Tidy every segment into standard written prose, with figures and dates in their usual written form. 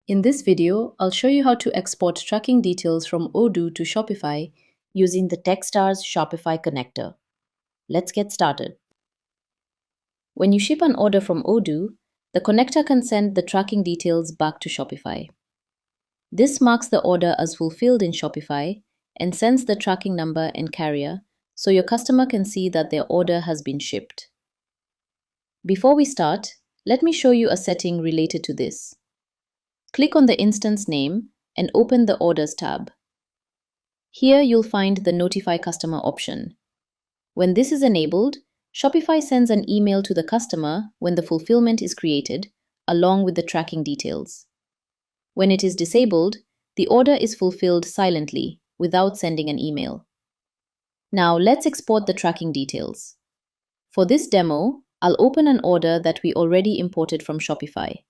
In this video, I'll show you how to export tracking details from Odoo to Shopify using the TeqStars Shopify Connector. Let's get started. When you ship an order from Odoo, the connector can send the tracking details back to Shopify. This marks the order as fulfilled in Shopify and sends the tracking number and carrier so your customer can see that their order has been shipped. Before we start, let me show you a setting related to this. Click on the instance name and open the Orders tab. Here you'll find the Notify Customer option. When this is enabled, Shopify sends an email to the customer when the fulfillment is created, along with the tracking details. When it is disabled, the order is fulfilled silently, without sending an email. Now let's export the tracking details. For this demo, I'll open an order that we already imported from Shopify.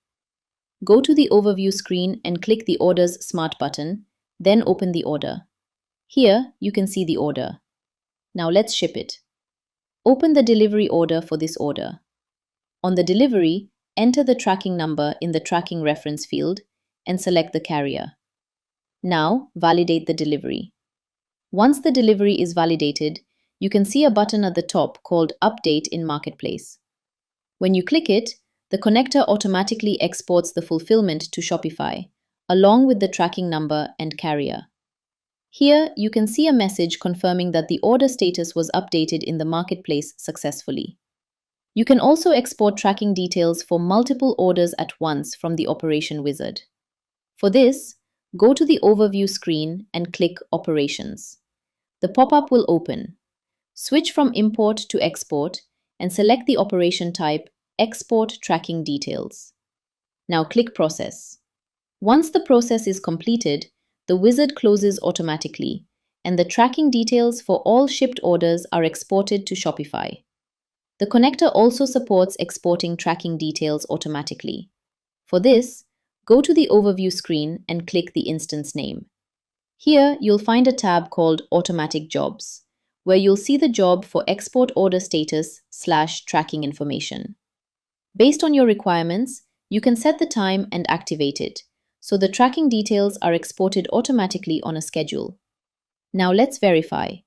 Go to the Overview screen and click the Orders Smart button, then open the order. Here, you can see the order. Now let's ship it. Open the delivery order for this order. On the delivery, enter the tracking number in the tracking reference field and select the carrier. Now, validate the delivery. Once the delivery is validated, you can see a button at the top called Update in Marketplace. When you click it, the connector automatically exports the fulfillment to Shopify, along with the tracking number and carrier. Here, you can see a message confirming that the order status was updated in the marketplace successfully. You can also export tracking details for multiple orders at once from the Operation Wizard. For this, go to the Overview screen and click Operations. The pop-up will open. Switch from Import to Export and select the operation type Export Tracking Details. Now click Process. Once the process is completed, the wizard closes automatically, and the tracking details for all shipped orders are exported to Shopify. The connector also supports exporting tracking details automatically. For this, go to the Overview screen and click the instance name. Here, you'll find a tab called Automatic Jobs, where you'll see the job for Export Order Status/Tracking Information. Based on your requirements, you can set the time and activate it, so the tracking details are exported automatically on a schedule. Now let's verify.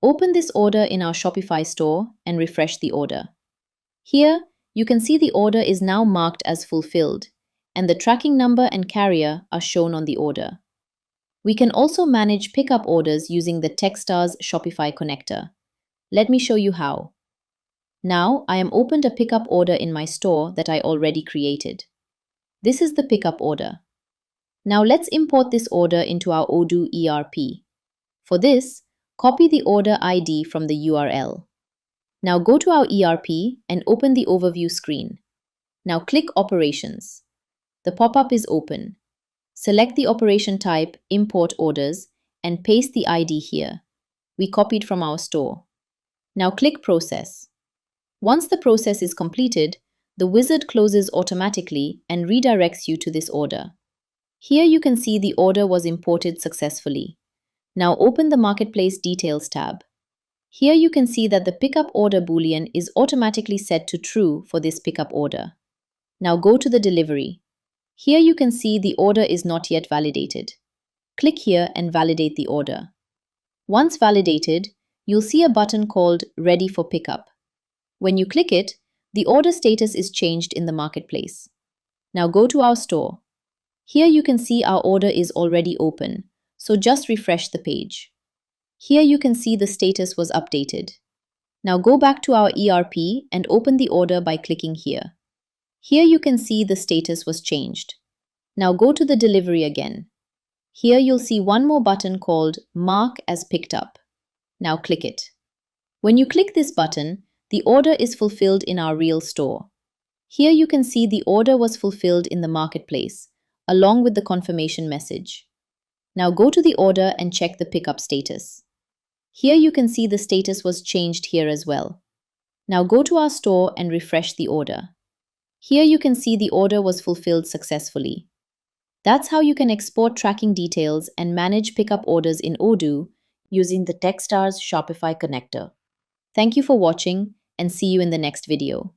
Open this order in our Shopify store and refresh the order. Here, you can see the order is now marked as fulfilled, and the tracking number and carrier are shown on the order. We can also manage pickup orders using the TeqStars Shopify Connector. Let me show you how. Now, I am opened a pickup order in my store that I already created. This is the pickup order. Now let's import this order into our Odoo ERP. For this, copy the order ID from the URL. Now go to our ERP and open the Overview screen. Now click Operations. The pop-up is open. Select the operation type Import Orders and paste the ID here. We copied from our store. Now click Process. Once the process is completed, the wizard closes automatically and redirects you to this order. Here you can see the order was imported successfully. Now open the Marketplace Details tab. Here you can see that the pickup order boolean is automatically set to true for this pickup order. Now go to the delivery. Here you can see the order is not yet validated. Click here and validate the order. Once validated, you'll see a button called Ready for Pickup. When you click it, the order status is changed in the marketplace. Now go to our store. Here you can see our order is already open, so just refresh the page. Here you can see the status was updated. Now go back to our ERP and open the order by clicking here. Here you can see the status was changed. Now go to the delivery again. Here you'll see one more button called Mark as Picked Up. Now click it. When you click this button, the order is fulfilled in our real store. Here you can see the order was fulfilled in the marketplace, along with the confirmation message. Now go to the order and check the pickup status. Here you can see the status was changed here as well. Now go to our store and refresh the order. Here you can see the order was fulfilled successfully. That's how you can export tracking details and manage pickup orders in Odoo using the TeqStars Shopify Connector. Thank you for watching and see you in the next video.